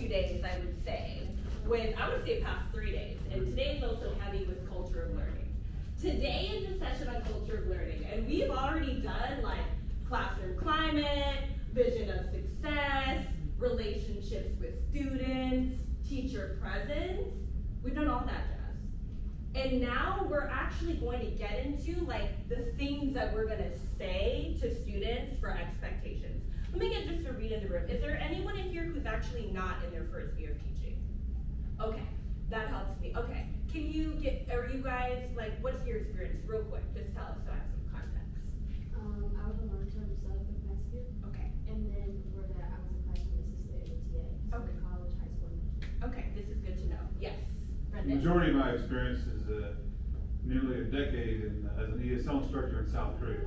days, I would say, past 3 days, and today is also heavy with culture of learning. Today is a session on culture of learning, and we've already done like classroom climate, vision of success, relationships with students, teacher presence. We've done all that jazz. And now we're actually going to get into like the things that we're gonna say to students for expectations. Let me get just a read in the room. Is there anyone in here who's actually not in their first year of teaching? Okay, that helps me. Okay, are you guys, like, what's your experience? Real quick, just tell us so I have some context. I was a long-term sub the past year. Okay. And then before that, I was a classroom assistant at TA. So Okay. college, high school, and middle school. Okay, this is good to know. Yes, The Brendan? majority of my experience is nearly a decade as an ESL instructor in South Korea.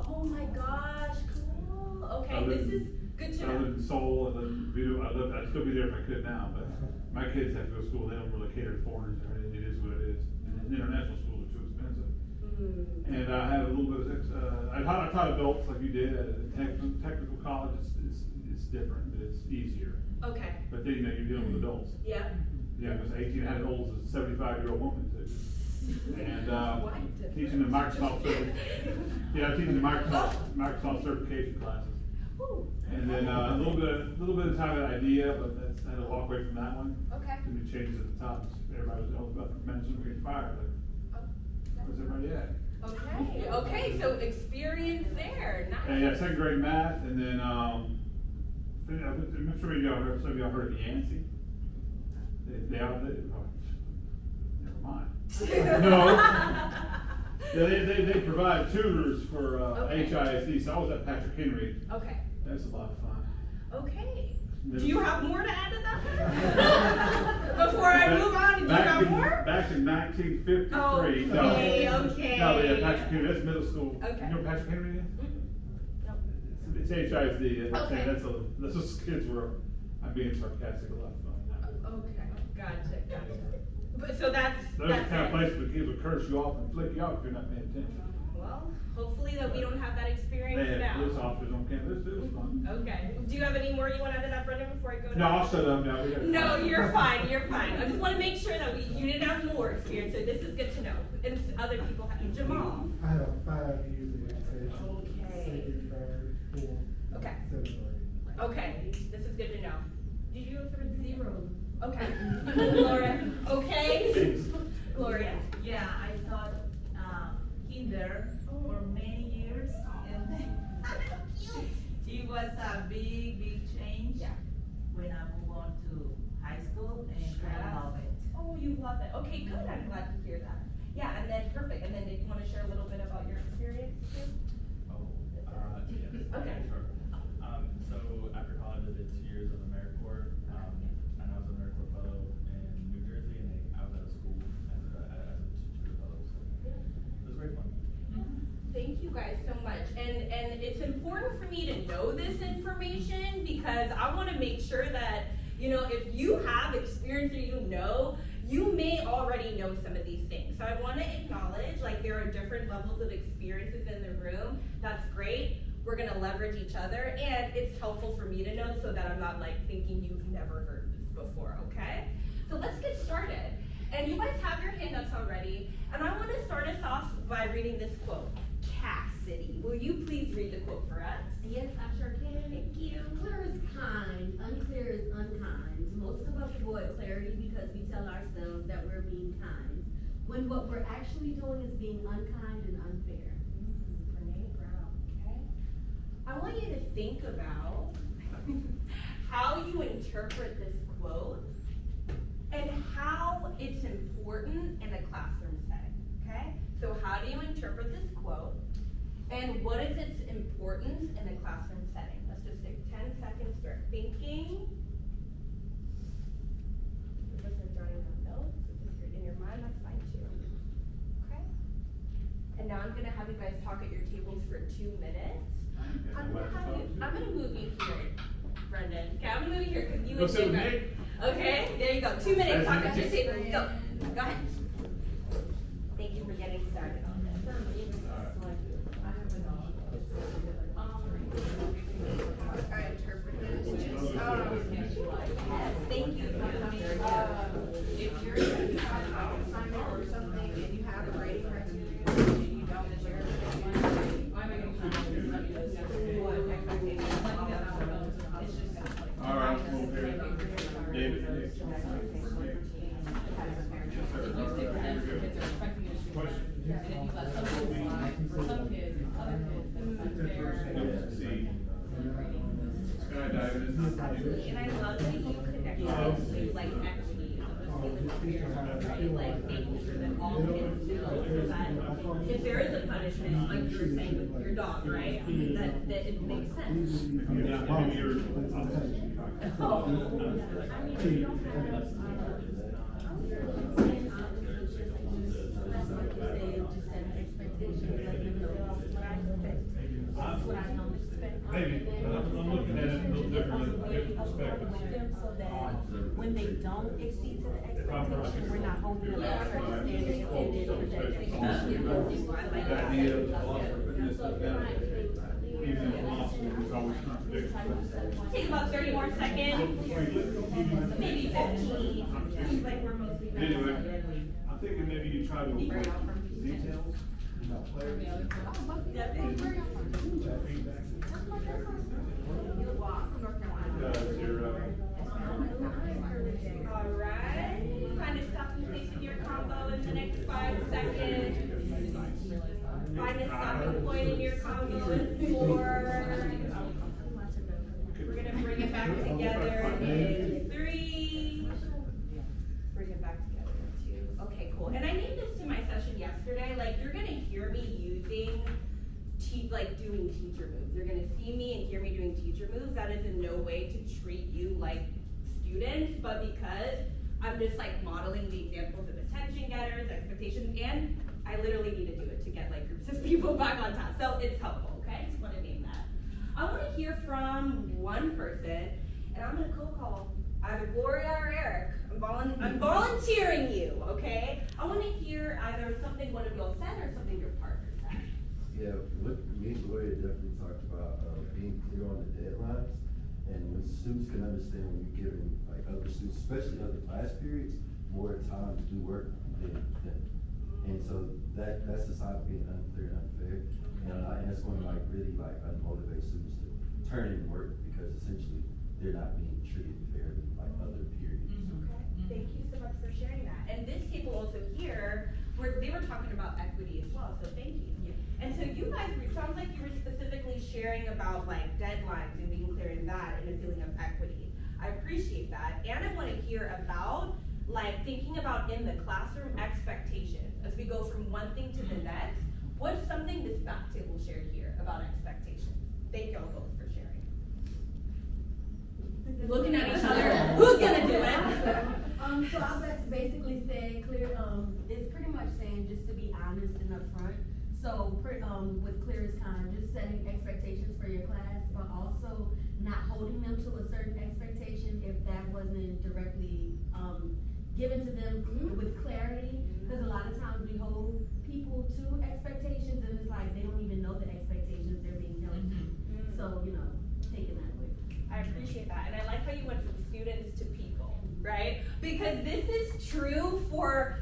Oh my gosh, cool. Okay, I this live is good to I live know. in Seoul, I'd still be there if I could now, but my kids have to go to school, they don't really cater to foreigners, it is what it is. And international schools are too expensive. And I had a little bit of, I taught adults like you did at a technical college, it's different, it's easier. Okay, But then, you're dealing with adults. yeah. Yeah, because 18, I had an old 75-year-old woman too. And Quite teaching the different. teaching the Microsoft certification classes. Ooh, And then a little bit of time at IDEA, but I had to walk away from that one. okay. Too many changes at the top. Everybody was all about management getting fired, but where's everybody at? Okay, so experience there, And nice. yeah, second grade math, and then I'm sure some of y'all heard of Yancey. Never mind. No. Yeah, they provide tutors for Okay. HISD, so I was at Patrick Henry. Okay, That's a lot of fun. okay. Do you have more to add to that? Before I move on, do you have more? Back in 1953. Okay, okay. No, yeah, Patrick Henry, that's middle school. Okay. You know what Patrick Henry is? Nope. It's HISD. Okay. That's those kids were, I'm being sarcastic, a lot of fun. Okay, gotcha. But so that's Those are the kind of it. places where kids will curse you off and flick you off if you're not paying attention. Well, hopefully that we don't have that They experience have now. police officers on campus, it was fun. Okay. Do you have any more you want to add to that, Brendan, before I go? No, I'll shut up now. No, you're fine. I just want to make sure that you didn't have more experience, so this is good to know. And other people have. Jamal. I have 5 years of education. Okay. Second, third, fourth, Okay. seventh grade. Okay, this is good to know. Did you go through 0? Okay. Laura, okay? Gloria. Yeah, I taught kinder for many years, and it was a big change Yeah. when I moved on to high school, and I love it. Oh, you love it. Okay, good. I'm glad to hear that. Yeah, and then perfect. And then did you want to share a little bit about your experience too? Yes. Okay. Sure. So after college, I did 2 years of AmeriCorps, and I was an AmeriCorps fellow in New Jersey, and I was at a school as a teacher fellow, so it was very fun. Thank you guys so much. And it's important for me to know this information because I want to make sure that, if you have experience or you may already know some of these things. So I want to acknowledge, like, there are different levels of experiences in the room. That's great. We're going to leverage each other, and it's helpful for me to know so that I'm not, like, thinking you've never heard this before, okay? So let's get started. And you guys have your handouts already, and I want to start us off by reading this quote. Cassidy, will you please read the quote for us? Yes, I sure can. Thank you. Clear is kind, unclear is unkind. Most of us avoid clarity because we tell ourselves that we're being kind, when what we're actually doing is being unkind and unfair. Brene Brown, okay. I want you to think about how you interpret this quote and how it's important in a classroom setting, okay? So how do you interpret this quote and what is its importance in a classroom setting? Let's just take 10 seconds, start thinking. If you're just jotting down notes, if it's in your mind, that's fine too. Okay? And now I'm gonna have you guys talk at your tables for 2 minutes. I'm gonna move you here, Brendan. Okay, I'm gonna move you here because you Go and sit with Jacob. Nick. Okay, there you go. 2 minutes, talk at your That's tables. Go. Go ahead. Thank you for getting started on this. Yes, thank Skydiving is not new. And I love that you connected to like equity of the feeling of fairness, right? Like making sure that all kids feel that if there is a punishment, like you were saying with your dog, right? That it makes sense. If you're not, maybe you're. Maybe, but I'm looking at it a little differently, different perspectives. So that when they don't exceed to the expectation, we're not holding them to a certain standard and then projecting. The idea of the philosopher of benefit, even in philosophy, it's always contradictory. Take about 30 more seconds, maybe 15. Seems like we're mostly done. Anyway, I'm thinking maybe you try to avoid details. Alright, find a stopping place in your combo in the next 5 seconds. Find a stopping point in your combo in 4. We're gonna bring it back together in 3. Bring it back together in 2. Okay, cool. And I named this to my session yesterday, like you're gonna hear me using doing teacher moves. You're gonna see me and hear me doing teacher moves. That is in no way to treat you like students, but because I'm just like modeling the examples of attention getters, expectations, and I literally need to do it to get like groups of people back on task. So it's helpful, okay? Just wanna name that. I wanna hear from one person, and I'm gonna cold call either Gloria or Eric. I'm volunteering you, okay? I wanna hear either something one of y'all said or something your partner said. Yeah, what me and Gloria definitely talked about, being clear on the deadlines. And when students can understand when you're giving, like other students, especially other class periods, more time to do work than them. And so that's the side of being unclear and unfair. And that's going to like really like unmotivate students to turn in work because essentially they're not being treated fairly like other periods. Okay, thank you so much for sharing that. And this table also here, they were talking about equity as well, so thank you. And so you guys, it sounds like you were specifically sharing about like deadlines and being clear in that and a feeling of equity. I appreciate that. And I want to hear about like thinking about in the classroom expectations as we go from one thing to the next. What's something this back table shared here about expectations? Thank y'all both for sharing. Looking at each other, who's gonna do it? So I basically said clear, it's pretty much saying just to be honest and upfront. So, with clear as time, just setting expectations for your class, but also not holding them to a certain expectation if that wasn't directly, given to them with clarity. Because a lot of times we hold people to expectations and it's like they don't even know the expectations they're being held to. So, taking that way. I appreciate that, and I like how you went from students to people, right? Because this is true for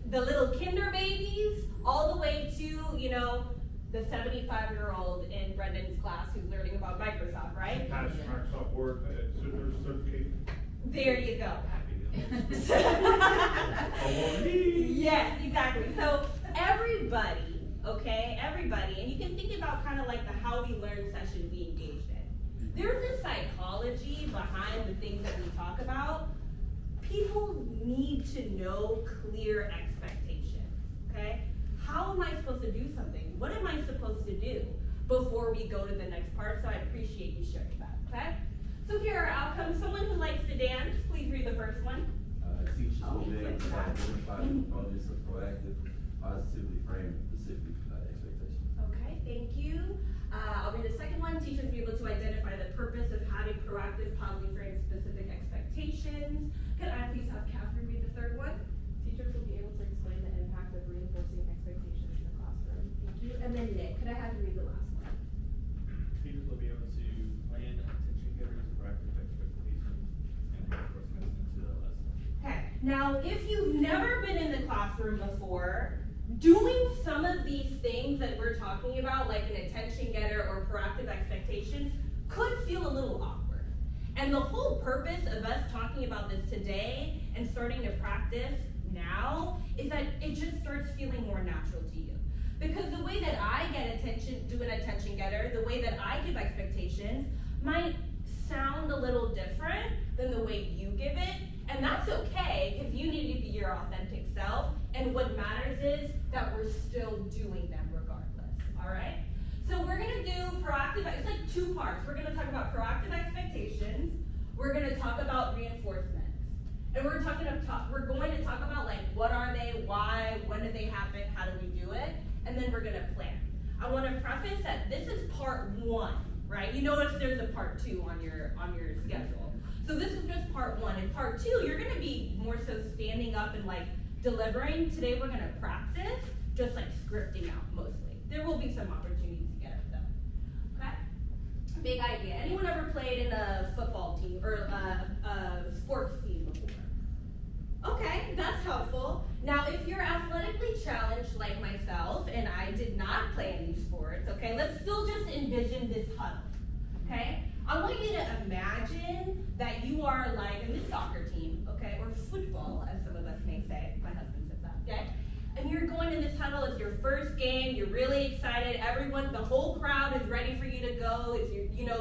the little kinder babies all the way to, the 75-year-old in Brendan's class who's learning about Microsoft, right? Pass Microsoft Word, certification. There you go. Yes, exactly. So everybody, okay, everybody, and you can think about kind of like the how we learn session we engaged in. There's a psychology behind the things that we talk about. People need to know clear expectations, okay? How am I supposed to do something? What am I supposed to do before we go to the next part? So I appreciate you sharing that, okay? So here are outcomes. Someone who likes to dance, please read the first one. Teachers will be able to identify the components of proactive, positively framed specific expectations. Okay, thank you. I'll read the second one. Teachers will be able to identify the purpose of having proactive, positively framed specific expectations. Can I please have Catherine read the third one? Teachers will be able to explain the impact of reinforcing expectations in the classroom. Thank you. And then Nick, could I have you read the last one? Teachers will be able to plan attention getters, proactive expectations, and reinforcements into the lesson. Okay, now if you've never been in the classroom before, doing some of these things that we're talking about, like an attention getter or proactive expectations, could feel a little awkward. And the whole purpose of us talking about this today and starting to practice now is that it just starts feeling more natural to you. Because the way that I get attention, do an attention getter, the way that I give expectations might sound a little different than the way you give it. And that's okay, because you need to be your authentic self. And what matters is that we're still doing them regardless, all right? So we're gonna do proactive, it's like 2 parts. We're gonna talk about proactive expectations. We're gonna talk about reinforcements. And we're going to talk about like, what are they, why, when did they happen, how do we do it? And then we're gonna plan. I wanna preface that this is part 1, right? You notice there's a part 2 on your schedule. So this is just part 1. In part 2, you're gonna be more so standing up and like delivering. Today we're gonna practice just like scripting out mostly. There will be some opportunities to get it though. Okay? Big idea. Anyone ever played in a football team or a sports team before? Okay, that's helpful. Now, if you're athletically challenged like myself, and I did not play any sports, okay, let's still just envision this huddle, okay? I want you to imagine that you are like in this soccer team, okay, or football, as some of us may say. My husband says that, okay? And you're going in this huddle, it's your first game, you're really excited, everyone, the whole crowd is ready for you to go,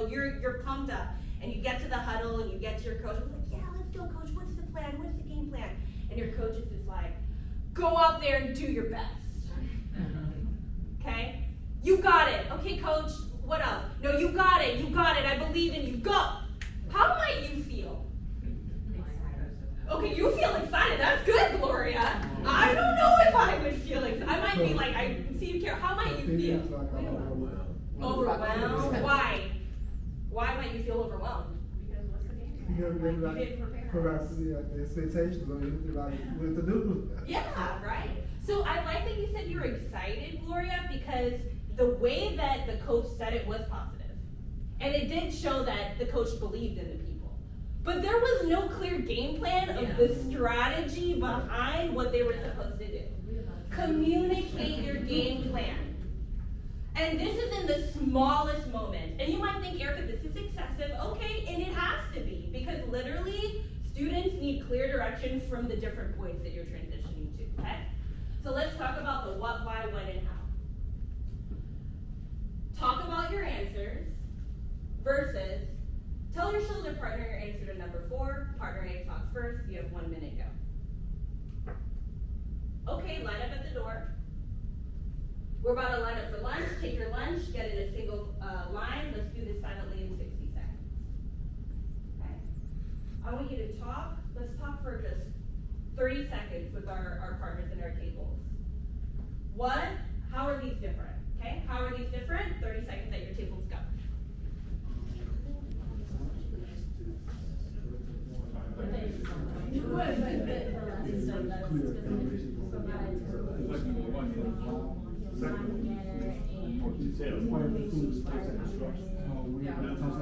you're pumped up. And you get to the huddle and you get to your coach, and like, yeah, let's go, coach, what's the plan, what's the game plan? And your coach is just like, go out there and do your best. Okay? You got it. Okay, coach, what else? No, you got it, I believe in you, go. How might you feel? Okay, you feel excited, that's good, Gloria. I don't know if I would feel excited. I might be like, I see you care. How might you feel? Overwhelmed? Why? Why might you feel overwhelmed? Because what's the game? Because You like, didn't prepare. perhaps the expectations of it, like, what to do. Yeah, right? So I like that you said you were excited, Gloria, because the way that the coach said it was positive. And it did show that the coach believed in the people. But there was no clear game plan of the strategy behind what they were supposed to do. Communicate your game plan. And this is in the smallest moments. And you might think, Erica, this is excessive. Okay, and it has to be, because literally, students need clear direction from the different points that you're transitioning to, okay? So let's talk about the what, why, when, and how. Talk about your answers versus tell your shoulder partner your answer to number 4. Partner A talks first. You have 1 minute, go. Okay, line up at the door. We're about to line up for lunch. Take your lunch, get in a single line. Let's do this silently in 60 seconds. Okay. I want you to talk. Let's talk for just 30 seconds with our partners and our tables. What? How are these different? Okay, how are these different? 30 seconds at your tables, go.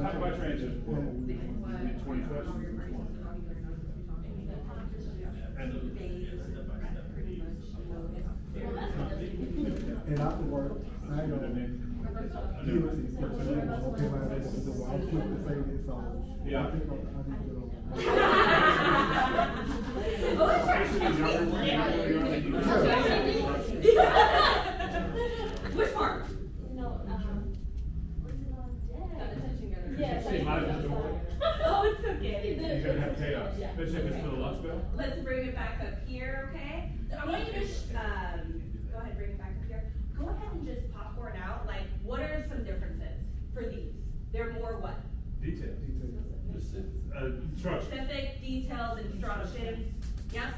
Talk about transition. 20 questions. And afterward, I know, guilty, so okay, my bad, so I'll quick to say this, so. Yeah. I think I need to go. Which part? No, what's it on deck? Yes. See, mine is the one. Oh, it's okay. You're gonna have chaos. Let's check this for the lunch bell. Let's bring it back up here, okay? I want you to, go ahead, bring it back up here. Go ahead and just popcorn out, like, what are some differences for these? They're more what? Details. Instruction. Specific, detailed instructions. Yes,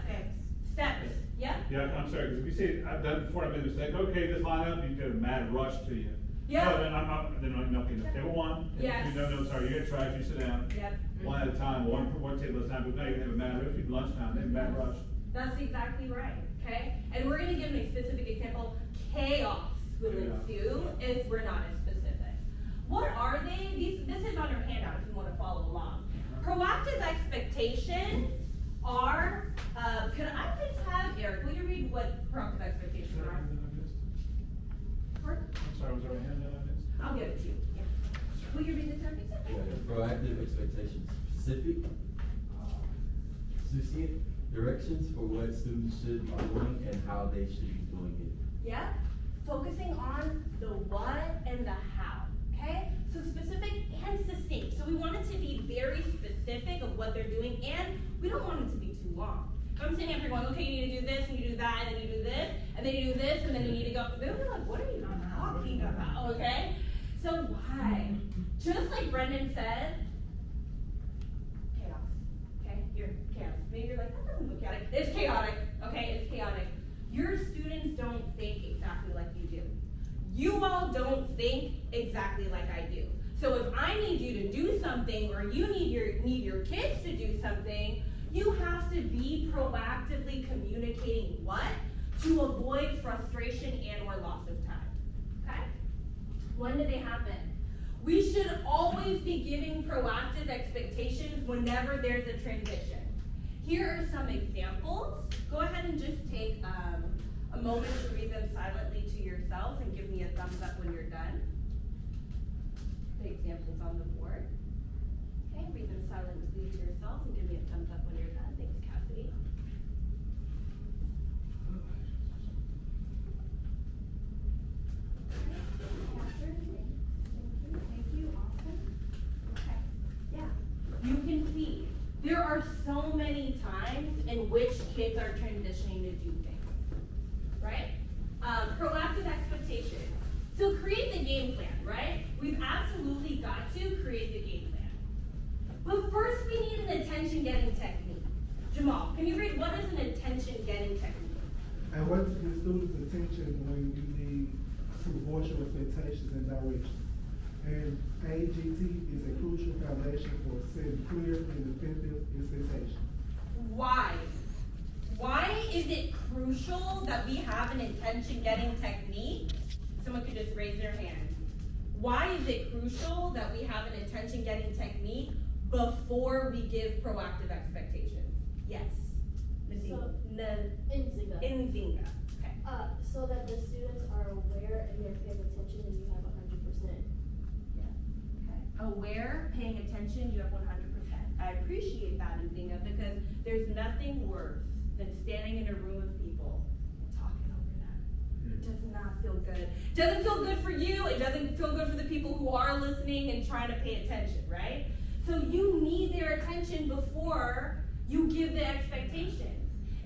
steps, yeah? Yeah, I'm sorry, because if you say, I've done it before, I made a mistake, okay, this line up, you get a mad rush to you. Yeah. No, then I'm not gonna, table 1. Yes. No, sorry, you get trash, you sit down. Yep. One at a time, one table at a time, but now you have a mad rush, you lunchtime, then mad rush. That's exactly right, okay? And we're gonna give a specific example. Chaos will ensue if we're not as specific. What are they? This is on your handout if you wanna follow along. Proactive expectations are, could I just have, Eric, will you read what proactive expectations are? Pardon? I'm sorry, was there a hand that I missed? I'll give it to you, yeah. Will you read this, Eric? Proactive expectations specific, succinct directions for what students should be doing and how they should be doing it. Yeah, focusing on the what and the how, okay? So specific and succinct. So we want it to be very specific of what they're doing, and we don't want it to be too long. If I'm sitting up here going, okay, you need to do this, and you do that, and then you do this, and then you do this, and then you need to go, they'll be like, what are you talking about, okay? So why? Just like Brendan said, chaos, okay? You're chaos. Maybe you're like, that doesn't look chaotic. It's chaotic, okay? It's chaotic. Your students don't think exactly like you do. You all don't think exactly like I do. So if I need you to do something, or you need your kids to do something, you have to be proactively communicating what to avoid frustration and or loss of time, okay? When do they happen? We should always be giving proactive expectations whenever there's a transition. Here are some examples. Go ahead and just take a moment to read them silently to yourselves and give me a thumbs up when you're done. The examples on the board. Okay, read them silently to yourselves and give me a thumbs up when you're done. Thanks, Cassidy. Thank you, awesome. Okay, yeah. You can see, there are so many times in which kids are transitioning to do things, right? Proactive expectations. So create the game plan, right? We've absolutely got to create the game plan. But first we need an attention-getting technique. Jamal, can you read, what is an attention-getting technique? And what is the student's attention when you need to voice your expectations and direction? And AGT is a crucial foundation for setting clear and effective expectations. Why? Why is it crucial that we have an attention-getting technique? Someone could just raise their hand. Why is it crucial that we have an attention-getting technique before we give proactive expectations? Yes. So- Nzinga. Nzinga. Okay. So that the students are aware and they're paying attention and you have 100%. Okay. Aware, paying attention, you have 100%. I appreciate that, Nzinga, because there's nothing worse than standing in a room of people and talking over them. It does not feel good. It doesn't feel good for you. It doesn't feel good for the people who are listening and trying to pay attention, right? So you need their attention before you give the expectations.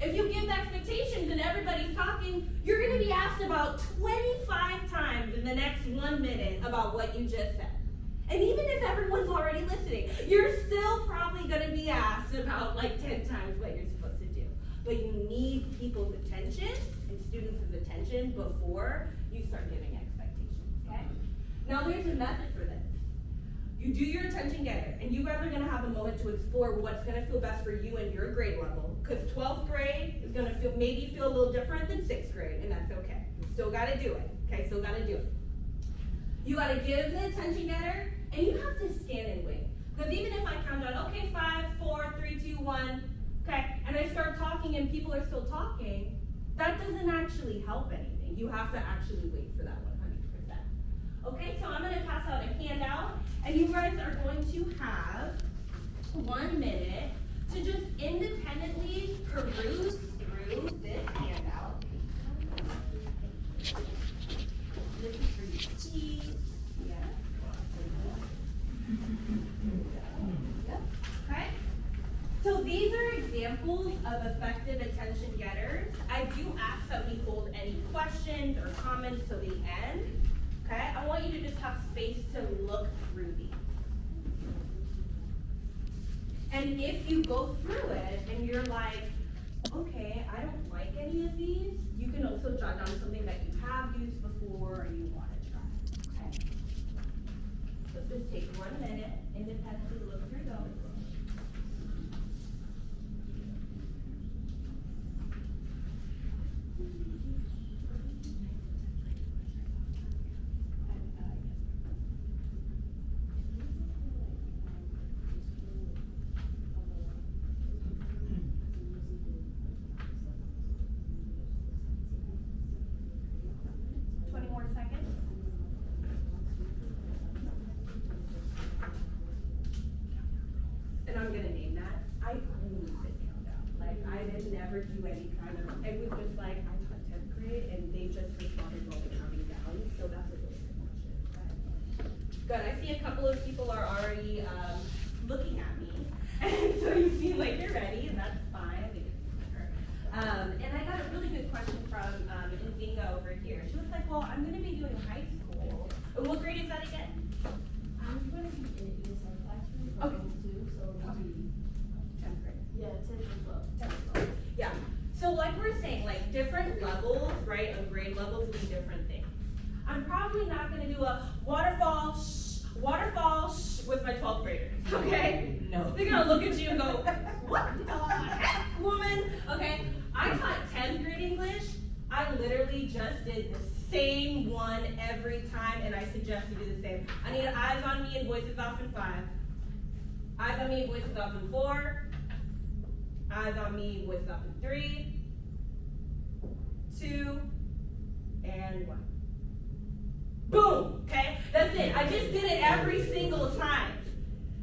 If you give the expectations and everybody's talking, you're gonna be asked about 25 times in the next 1 minute about what you just said. And even if everyone's already listening, you're still probably gonna be asked about like 10 times what you're supposed to do. But you need people's attention and students' attention before you start giving expectations, okay? Now there's a method for this. You do your attention getter, and you guys are gonna have a moment to explore what's gonna feel best for you and your grade level. Because 12th grade is gonna maybe feel a little different than 6th grade, and that's okay. You still gotta do it, okay? Still gotta do it. You gotta give the attention getter, and you have to stand and wait. Because even if I count down, okay, 5, 4, 3, 2, 1, okay, and I start talking and people are still talking, that doesn't actually help anything. You have to actually wait for that 100%. Okay, so I'm gonna pass out a handout, and you guys are going to have 1 minute to just independently peruse through this handout. This is for you, Steve. Yeah. Yep. Okay. So these are examples of effective attention getters. I do ask that we hold any questions or comments till the end. Okay, I want you to just have space to look through these. And if you go through it and you're like, okay, I don't like any of these, you can also jot down something that you have used before or you want to try, okay? So just take 1 minute, independently look through those. didn't never do any kind of, it was just like, I taught 10th grade and they just responded while they're counting down, so that's a really good question. Good, I see a couple of people are already, looking at me, and so you seem like you're ready, and that's fine, I think it's better. And I got a really good question from, Nzinga over here. She was like, well, I'm gonna be doing high school. What grade is that again? I'm gonna be in the ESL classroom for Okay. those two, so it'll be, 10th grade. yeah, 10 and 12. Yeah, so like we're saying, like different levels, right, of grade levels mean different things. I'm probably not gonna do a waterfall with my 12th graders, okay? No. They're gonna look at you and go, what the heck, woman? Okay, I taught 10th grade English. I literally just did the same one every time, and I suggest you do the same. I need eyes on me and voices off in 5. Eyes on me and voices off in 4. Eyes on me, voices off in 3, 2, and 1. Boom, okay? That's it. I just did it every single time.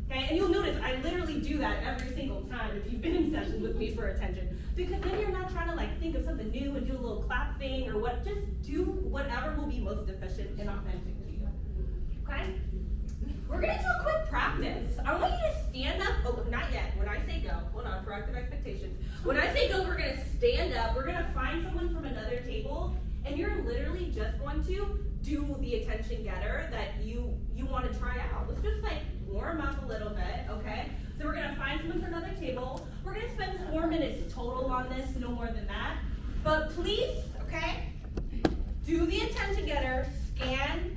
Okay, and you'll notice I literally do that every single time if you've been in sessions with me for attention. Because then you're not trying to like think of something new and do a little clap thing or what, just do whatever will be most efficient and authentic to you. Okay? We're gonna do a quick practice. I want you to stand up, oh, not yet. When I say go, hold on, corrective expectations. When I say go, we're gonna stand up, we're gonna find someone from another table, and you're literally just going to do the attention getter that you wanna try out. Let's just like warm up a little bit, okay? So we're gonna find someone from another table. We're gonna spend 4 minutes total on this, no more than that. But please, okay, do the attention getter, scan,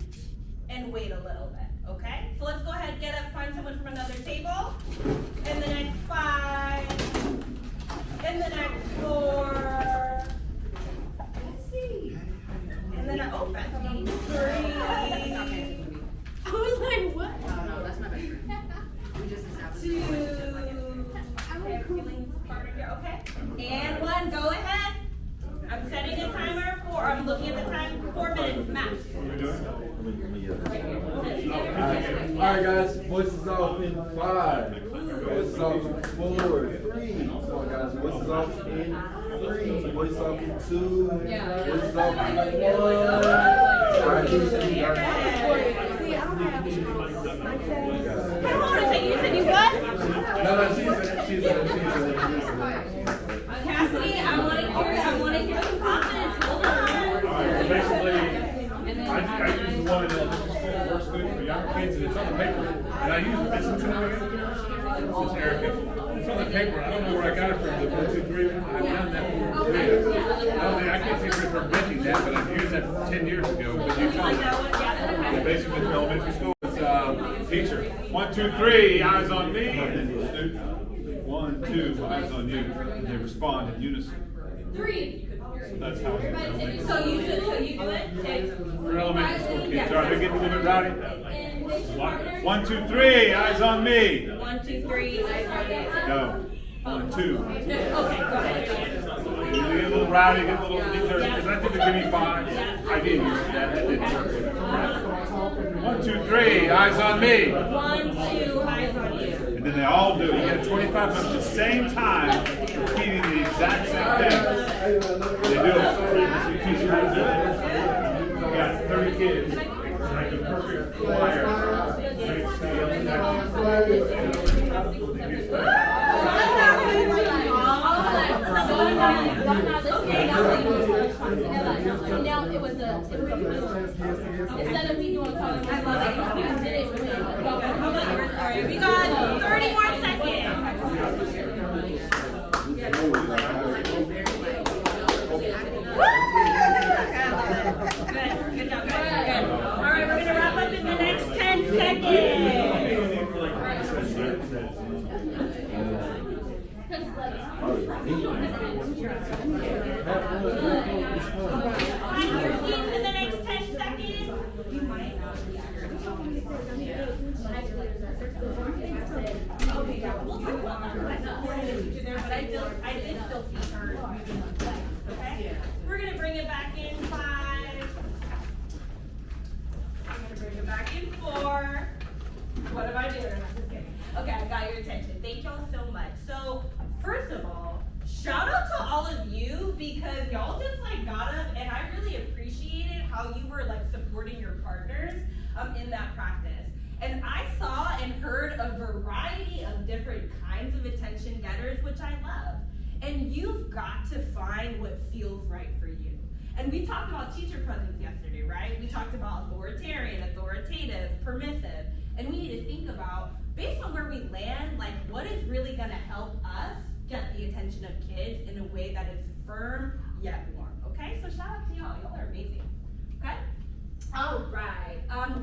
and wait a little bit, okay? So let's go ahead, get up, find someone from another table. In the next 5, in the next 4, let's see. And then oh, that's me, 3. I was like, what? No, that's my best friend. We just established. 2. Okay, feeling part of your, okay? And 1, go ahead. I'm setting a timer for, I'm looking at the time, 4 minutes max. Alright guys, voices off in 5, voices off in 4, 3, come on guys, voices off in 3, voices off in 2, voices off in 1. Alright, Hold on a second, you said you what? no, she's Cassidy, I wanna hear some confidence, hold on. Basically, I use the one that works good for younger kids, and it's on the paper. And I use this one again. This is Erica. It's on the paper. I don't know where I got it from. The 1, 2, 3. I've done that before. I can't say for inventing that, but I've used that 10 years ago. But you tell me. Basically, in elementary school, it's teacher. 1, 2, 3. Eyes on me. And then the student. 1, 2. Eyes on you. And they respond in unison. 3. That's how it is. So you do it? Okay. For elementary school kids, are they getting a little bit rowdy? 1, 2, 3, eyes on me. 1, 2, 3, eyes on you. No. 1, 2. Okay, go ahead. You get a little rowdy, get a little determined, because I think they give me 5. I did use that, that didn't work. 1, 2, 3, eyes on me. 1, 2, eyes on you. And then they all do it. You get 25 minutes at the same time, repeating the exact same thing. They do it. You teach them how to do it. You got 30 kids. Like a perfect choir. Now it was instead of me doing calling, I love it. I did it really well. How about yours? All right, we got 30 more seconds. Good job, guys. Good. All right, we're gonna wrap up in the next 10 seconds. Find your seats in the next 10 seconds. You might not be okay, yeah, we'll talk about that. I supported the teacher there, but I did still see her moving on site, okay? We're gonna bring it back in 5. I'm gonna bring it back in 4. What am I doing? I'm just kidding. Okay, I got your attention. Thank y'all so much. So, first of all, show shout out to all of you because y'all just like got up and I really appreciated how you were like supporting your partners in that practice. And I saw and heard a variety of different kinds of attention getters, which I love. And you've got to find what feels right for you. And we talked about teacher presence yesterday, right? We talked about authoritarian, authoritative, permissive. And we need to think about, based on where we land, like what is really gonna help us get the attention of kids in a way that is firm yet warm, okay? So shout out to y'all, y'all are amazing, okay? All right,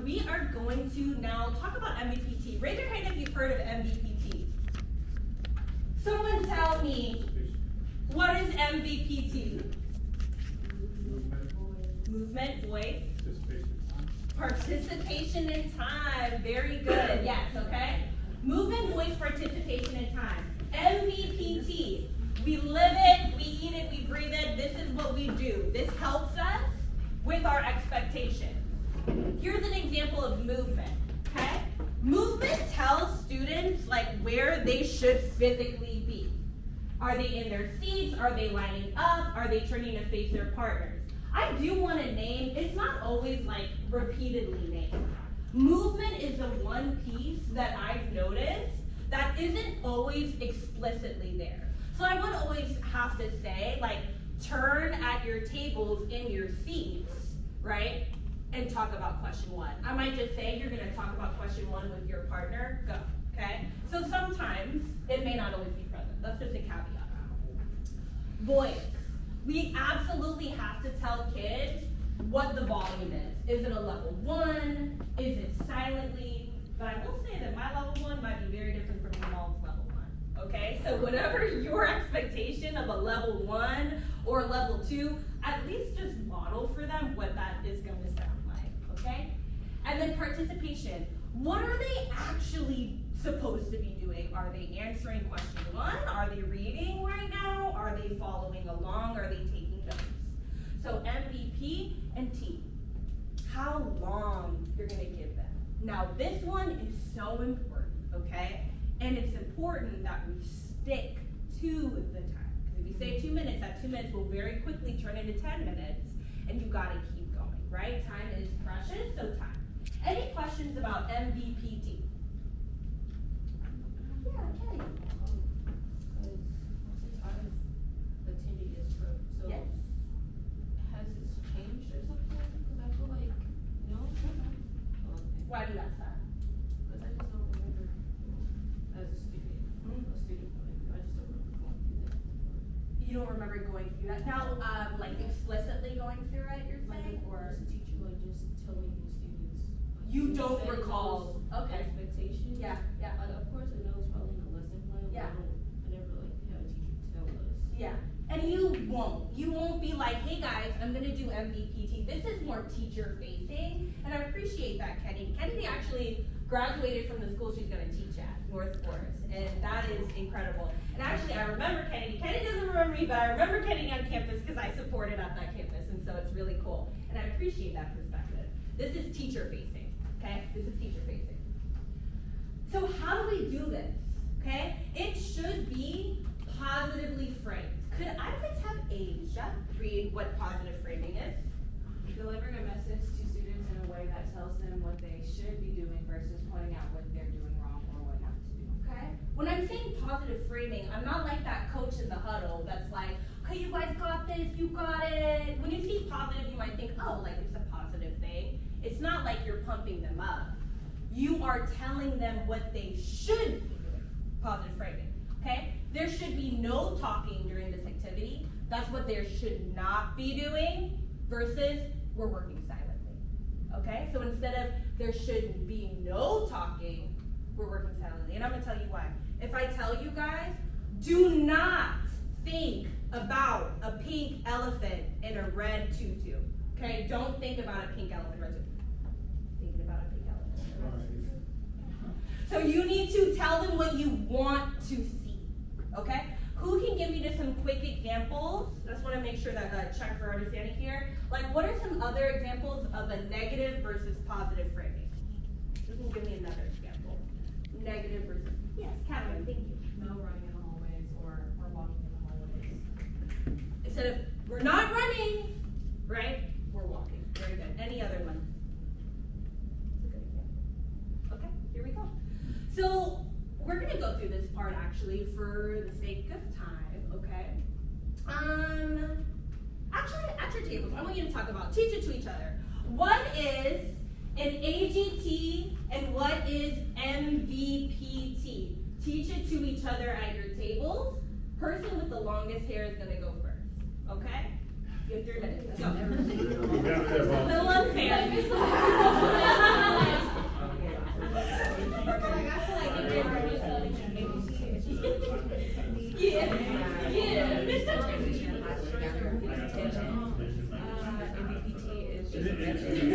we are going to now talk about MVPT. Raise your hand if you've heard of MVPT. Someone tell me, what is MVPT? Movement, voice. Participation in time, very good, yes, okay? Movement, voice, participation in time. MVPT, we live it, we eat it, we breathe it, this is what we do. This helps us with our expectations. Here's an example of movement, okay? Movement tells students like where they should physically be. Are they in their seats? Are they lining up? Are they turning to face their partners? I do want to name, it's not always like repeatedly named. Movement is the one piece that I've noticed that isn't always explicitly there. So I would always have to say, like, turn at your tables in your seats, right? And talk about question one. I might just say you're gonna talk about question one with your partner, go, okay? So sometimes it may not always be present. That's just a caveat. Voice. We absolutely have to tell kids what the volume is. Is it a level 1? Is it silently? But I will say that my level 1 might be very different from Jamal's level 1, okay? So whatever your expectation of a level 1 or a level 2, at least just model for them what that is going to sound like, okay? And then participation. What are they actually supposed to be doing? Are they answering question 1? Are they reading right now? Are they following along? Are they taking notes? So MVP and T. How long you're gonna give them. Now this one is so important, okay? And it's important that we stick to the time. Because if you say 2 minutes, that 2 minutes will very quickly turn into 10 minutes, and you gotta keep going, right? Time is precious, so time. Any questions about MVPT? Yeah, Kenny. Because since I've attended this group, so Yes. has this changed or something? Because I feel like, no, Why do you ask that? because I just don't remember as a student, point of view, I just don't remember going through that. You don't remember going through that? Now, like explicitly going through it, you're saying, Like, or? as a teacher, like just telling the students. Like, You just don't setting recall. those Okay. Expectations. Yeah, yeah. Like, of course, I know it's probably in the lesson plan, but Yeah. I never like had a teacher tell us. Yeah, and you won't be like, hey guys, I'm gonna do MVPT. This is more teacher facing, and I appreciate that, Kenny. Kennedy actually graduated from the school she's gonna teach at, North Forest, and that is incredible. And actually, I remember Kennedy. Kennedy doesn't remember me, but I remember Kennedy on campus because I supported at that campus, and so it's really cool. And I appreciate that perspective. This is teacher facing, okay? This is teacher facing. So how do we do this, okay? It should be positively framed. Could I please have Asia read what positive framing is? Delivering a message to students in a way that tells them what they should be doing versus pointing out what they're doing wrong or what not to do. Okay. When I'm saying positive framing, I'm not like that coach in the huddle that's like, okay, you guys got this, you got it. When you see positive, you might think, oh, like it's a positive thing. It's not like you're pumping them up. You are telling them what they should be doing. Positive framing, okay? There should be no talking during this activity. That's what there should not be doing versus we're working silently, okay? So instead of there should be no talking, we're working silently. And I'm gonna tell you why. If I tell you guys, do not think about a pink elephant in a red tutu, okay? Don't think about a pink elephant in a red tutu. Thinking about a pink elephant in a red tutu. So you need to tell them what you want to see, okay? Who can give me just some quick examples? I just want to make sure that check for understanding here. Like, what are some other examples of a negative versus positive framing? Who can give me another example? Negative versus, yes, Catherine, thank you. No running in the hallways or walking in the hallways. instead of, we're not running, right? We're walking. Very good. Any other one? That's a good example. Okay, here we go. So we're gonna go through this part actually for the sake of time, okay? Actually, at your tables, I want you to talk about, teach it to each other. What is an AGT and what is MVPT? Teach it to each other at your tables. Person with the longest hair is gonna go first, okay? You have 3 minutes, go. A little unfair.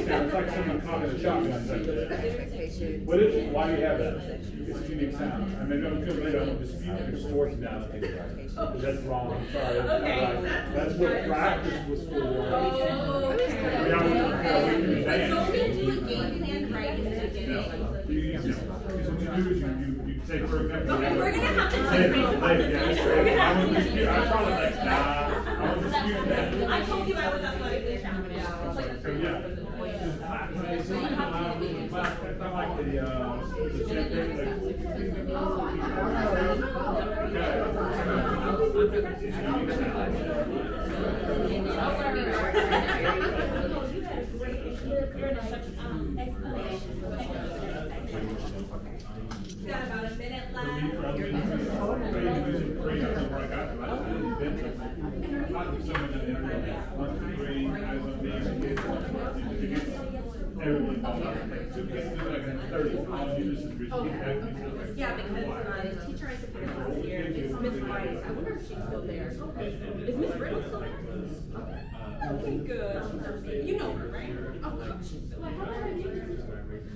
It's like someone caught in a shotgun. What is it? Why do you have that? It's a unique sound. I mean, I'm feeling later, I don't dispute the distortion. That's wrong, I'm sorry. Okay. That's what practice was for. Oh, okay. Yeah, we So we do a game plan right in the beginning. what you do is you say, for example. Okay, we're gonna have to touch Hey, base about hey, this. yeah, We're gonna have I to would touch dispute, base. I probably like, nah, I would dispute that. I told you I was athletically challenged. It's like a So, yeah. It's not like the champagne, Got about a minute For me, for other businesses, free, I think where I got to, I did events, a lot of some of the internet, 1, 2, 3, guys on these, to get everyone involved. So we can do like in 30, all you do is just Okay. Yeah, because the teacher I took last year, it's Miss White. I wonder if she's still there. Is Miss Riddle still there? Okay, good. You know her, right? Oh, gosh, she's still there.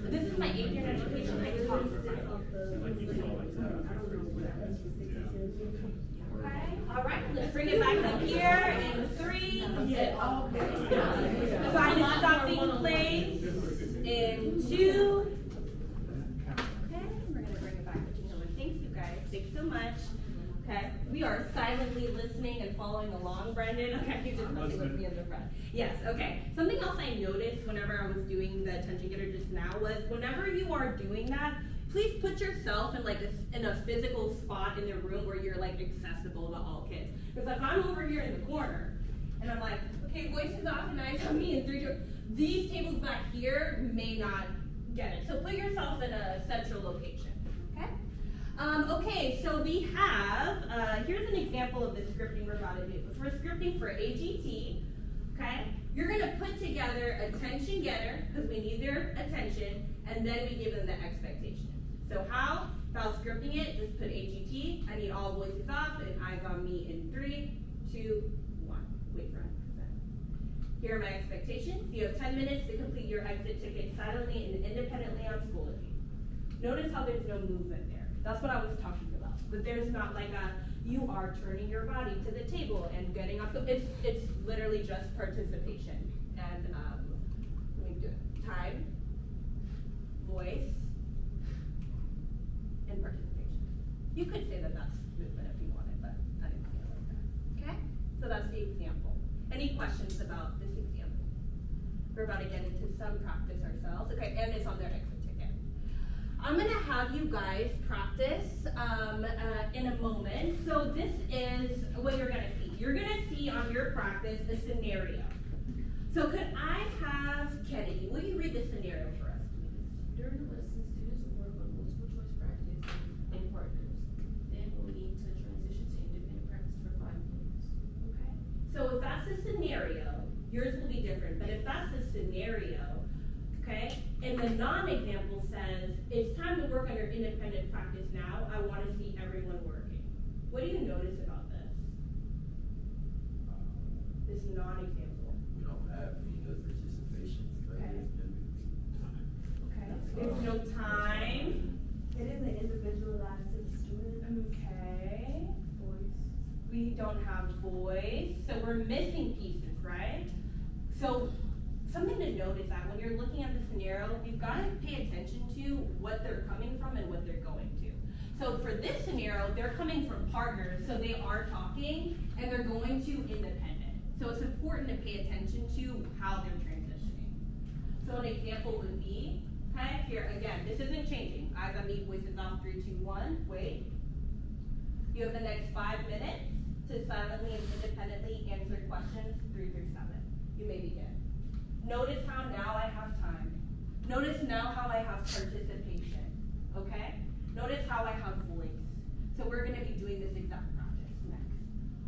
This is my 8th year in education. I taught Okay, all right, let's bring it back up here in 3. Yes. Find a stopping place in 2. Okay, we're gonna bring it back to each other. Thanks, you guys. Thanks so much. Okay, we are silently listening and following along, Brendan. Okay, you just messing with me in the front. Yes, okay. Something else I noticed whenever I was doing the attention getter just now was whenever you are doing that, please put yourself in like in a physical spot in the room where you're like accessible to all kids. Because if I'm over here in the corner and I'm like, okay, voices off and eyes on me and 3, 2, these tables back here may not get it. So put yourself in a central location, okay? Okay, so we have, here's an example of the scripting we're about to do. If we're scripting for AGT, okay, you're gonna put together attention getter, because we need their attention, and then we give them the expectation. So how? If I was scripting it, just put AGT, I need all voices off and eyes on me in 3, 2, 1. Wait for it. Here are my expectations. You have 10 minutes to complete your exit ticket silently and independently on Schoology. Notice how there's no movement there. That's what I was talking about. But there's not like you are turning your body to the table and getting off. It's literally just participation. And let me do it. Time, voice, and participation. You could say that that's movement if you wanted, but I didn't see it like that. Okay? So that's the example. Any questions about this example? We're about to get into some practice ourselves. Okay, and it's on their exit ticket. I'm gonna have you guys practice in a moment. So this is what you're gonna see. You're gonna see on your practice a scenario. So could I have Kennedy, will you read the scenario for us, please? During the lesson, students will work on multiple choice practice and partners. Then we'll need to transition to independent practice for 5 minutes. Okay. So if that's the scenario, yours will be different, but if that's the scenario, okay, and the non-example says, it's time to work on your independent practice now, I wanna see everyone working. What do you notice about this? This non-example. We don't have female participation. Okay. Okay, there's no time. It is an individualized to the student. Okay. We don't have voice, so we're missing pieces, right? So something to note is that when you're looking at the scenario, you've got to pay attention to what they're coming from and what they're going to. So for this scenario, they're coming from partners, so they are talking, and they're going to independent. So it's important to pay attention to how they're transitioning. So an example would be, okay, here again, this isn't changing. Eyes on me, voices off, 3, 2, 1, wait. You have the next 5 minutes to silently and independently answer questions 3 through 7. You may begin. Notice how now I have time. Notice now how I have participation, okay? Notice how I have voice. So we're gonna be doing this exact practice next,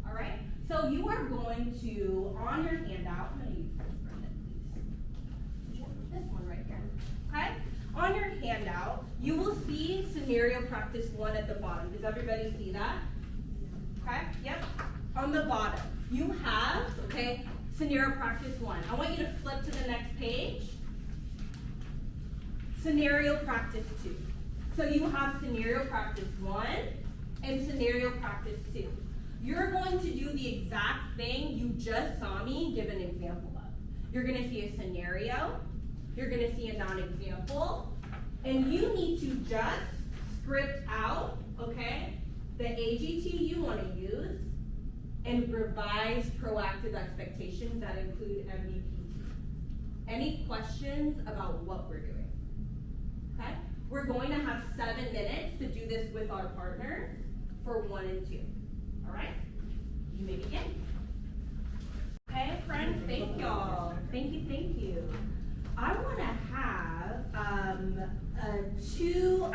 all right? So you are going to, on your handout, I'm gonna use this, Brendan, please. This one right here, okay? On your handout, you will see scenario practice 1 at the bottom. Does everybody see that? Okay, yep. On the bottom, you have, okay, scenario practice 1. I want you to flip to the next page. Scenario practice 2. So you have scenario practice 1 and scenario practice 2. You're going to do the exact thing you just saw me give an example of. You're gonna see a scenario, you're gonna see a non-example, and you need to just script out, okay, the AGT you wanna use, and revise proactive expectations that include MVP. Any questions about what we're doing? Okay? We're going to have 7 minutes to do this with our partners for 1 and 2. All right? You may begin. Okay, friends, thank y'all. Thank you, thank you. I want to have I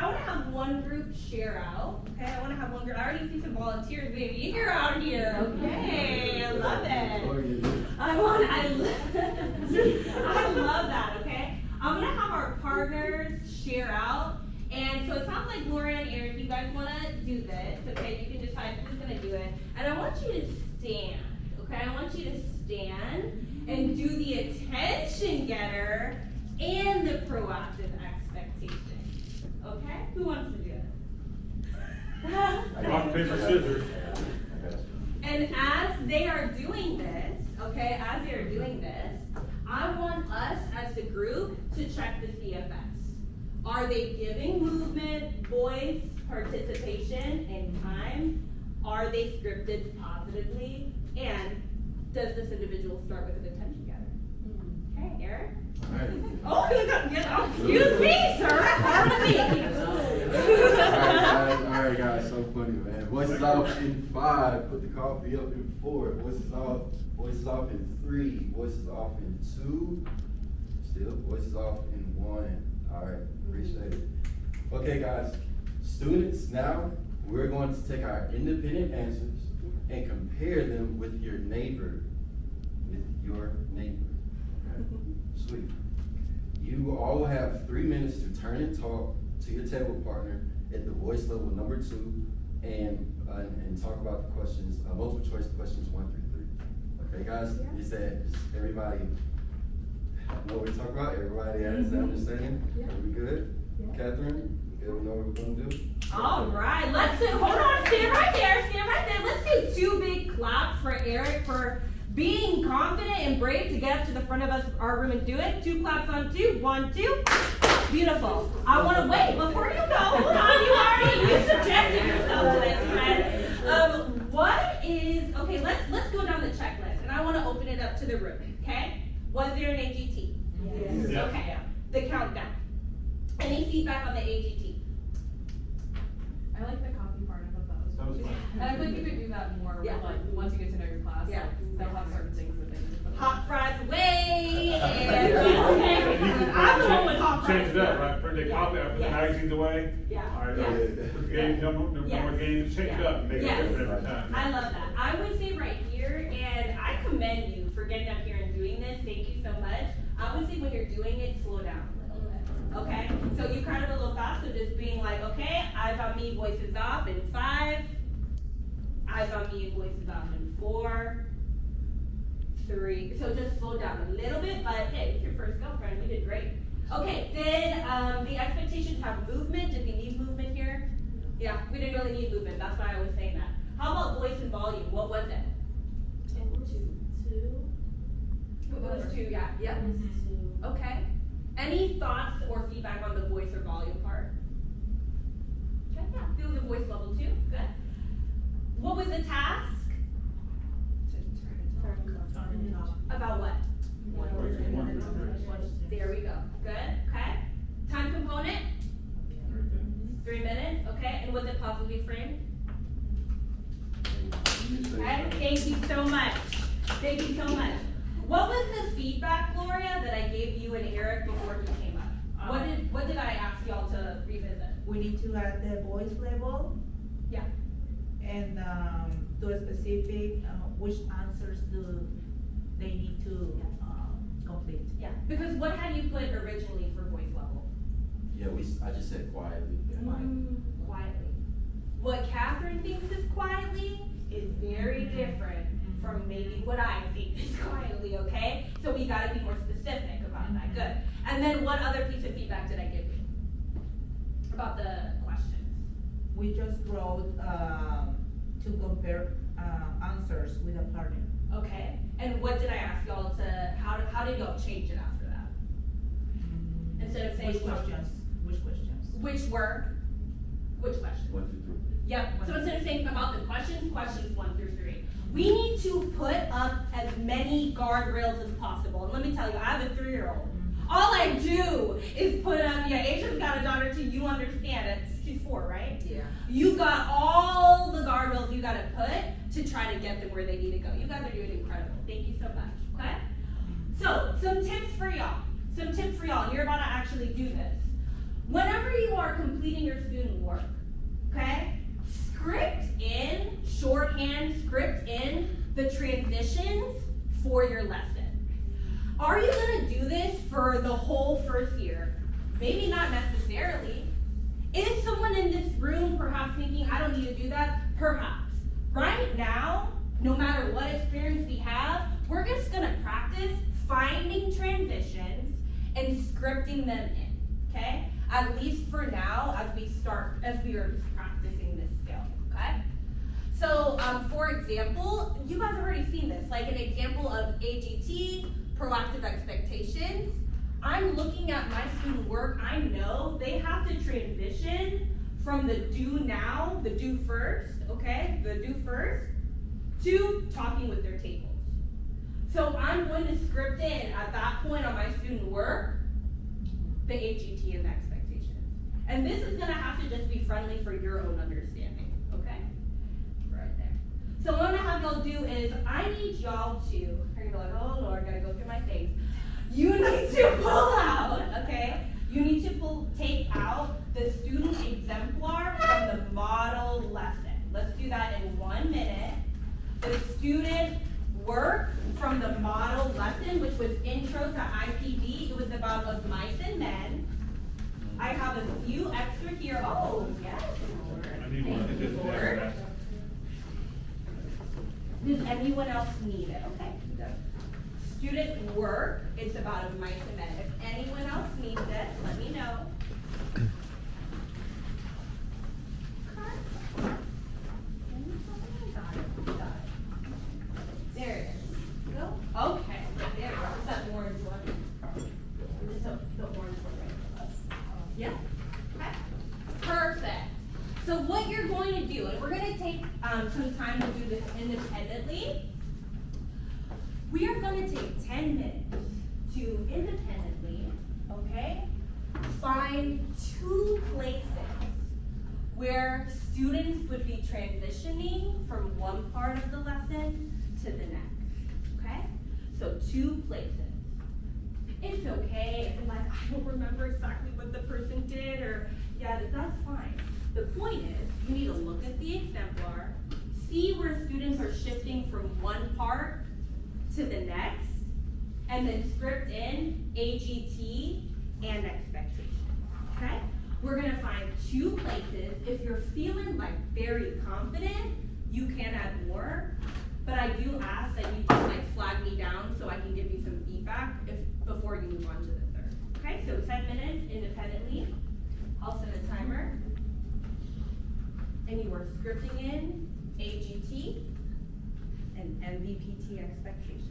want to have one group share out. Okay, I want to have one group. I already see some volunteers, baby. You're out here. Okay, I love it. I love that. Okay, I'm gonna have our partners share out. And so it sounds like Laura and Eric, you guys want to do this. Okay, you can decide who's gonna do it. And I want you to stand. Okay, I want you to stand and do the attention getter and the proactive expectation. Okay? Who wants to do it? Rock, paper, scissors. And as they are doing this, okay, as they are doing this, I want us as a group to check the CFS. Are they giving movement, voice, participation, and time? Are they scripted positively? And does this individual start with an attention getter? Okay, Eric? Oh, you got, excuse me, sir. Pardon me. All right, guys, so funny, man. Voices off in 5, put the coffee up in 4. Voices off in 3. Voices off in 2. Still, voices off in 1. All right, appreciate it. Okay, guys, students, now we're going to take our independent answers and compare them with your neighbor. Okay? Sweet. You all have 3 minutes to turn and talk to your table partner at the voice level number 2 and talk about the questions, multiple choice questions 1 through 3. Okay, guys? Is that everybody know what we're talking about? Everybody has the understanding? Yeah. Are we good? Yeah. Catherine, you good? We know what we're gonna do? All right, let's do, hold on, stand right there. Let's do 2 big claps for Eric for being confident and brave to get up to the front of our room and do it. 2 claps on 2, 1, 2. Beautiful. I want to wait before you go. Hold on, you subjected yourself to this, friend. Okay, let's go down the checklist, and I want to open it up to the room, okay? Was there an AGT? Yes. Okay, the countdown. Any feedback on the AGT? I like the copy part, I thought that was That was fun. And I think you could do that more, with, Yeah. like, once you get to know your class, Yeah. like, they'll have certain things that they need to put. Hot fries away, and And you can I'm the one with hot fries. change it up, right? Print the copy, put the Yes. magazines away. Yeah. All right, Yeah. game, no more Yes. games, change it up, and make it Yes. different every time. I love that. I would say right here, and I commend you for getting up here and doing this. Thank you so much. I would say when you're doing it, slow down a little bit. Okay? So you kind of a little fast, so just being like, okay, eyes on me, voices off in 5. Eyes on me and voices off in 4. 3. So just slow down a little bit, but hey, it's your first go, friend. You did great. Okay, then the expectations have movement. Did we need movement here? Yeah, we didn't really need movement. That's why I was saying that. How about voice and volume? What was it? And 2. It was 2, yeah. Yep. It was 2. Okay. Any thoughts or feedback on the voice or volume part? Okay, yeah. Feel the voice level 2. Good. What was the task? About what? Questions. There we go. Good, okay. Time component, 3 minutes, okay. And was it positively framed? Okay, thank you so much. Thank you so much. What was the feedback, Gloria, that I gave you and Eric before he came up? What did I ask y'all to revisit? We need to add the voice level Yeah. and, do a specific, which answers do they need to, complete. Yeah, because what had you put originally for voice level? Yeah, I just said quietly. Quietly. What Catherine thinks is quietly is very different from maybe what I think is quietly, okay? So we gotta be more specific about that, good. And then what other piece of feedback did I give you? About the questions? We just wrote, to compare, answers with a partner. Okay, and what did I ask y'all to, how did y'all change it after that? Instead of saying. Which questions? Which were, which questions? 1 through 3. Yep, so instead of saying about the questions 1 through 3. We need to put up as many guardrails as possible. And let me tell you, I have a 3-year-old. All I do is put up, yeah, Asia's got a daughter too, you understand it. She's 4, right? Yeah. You've got all the guardrails you gotta put to try to get them where they need to go. You guys are doing incredible. Thank you so much, okay? So, some tips for y'all. And you're about to actually do this. Whenever you are completing your student work, okay? Script in, shorthand, script in the transitions for your lesson. Are you gonna do this for the whole first year? Maybe not necessarily. Is someone in this room perhaps thinking, I don't need to do that? Perhaps. Right now, no matter what experience we have, we're just gonna practice finding transitions and scripting them in, okay? At least for now, as we are practicing this skill, okay? So, for example, you guys have already seen this, like an example of AGT, proactive expectations. I'm looking at my student work, I know they have to transition from the do now, the do first, okay? The do first, to talking with their tables. So I'm going to script in at that point on my student work, the AGT and the expectations. And this is gonna have to just be friendly for your own understanding, okay? Right there. So what I'm gonna have y'all do is, I need y'all to, you're gonna be like, oh Lord, gotta go through my things. You need to pull out, okay? You need to take out the student exemplar from the model lesson. Let's do that in 1 minute. The student work from the model lesson, which was intro to IPD. It was about of mice and men. I have a few extra here. Oh, yes, Lord. Thank you, Lord. Does anyone else need it? Okay, good. Student work, it's about of mice and men. If anyone else needs it, let me know. There it is. Go. Okay, there we go. Is that orange one? Is the orange one right for us? Yeah? Okay. Perfect. So what you're going to do, and we're going to take some time to do this independently. We are going to take 10 minutes to independently, okay, find 2 places where students would be transitioning from one part of the lesson to the next, okay? So 2 places. It's okay if you're like, I don't remember exactly what the person did, or yeah, that's fine. The point is, you need to look at the exemplar, see where students are shifting from one part to the next, and then script in AGT and expectations, okay? We're gonna find 2 places. If you're feeling like very confident, you can add more, but I do ask that you just like flag me down so I can give you some feedback before you move on to the third. Okay, so 10 minutes independently. I'll set a timer. And you are scripting in AGT and MVPT expectations.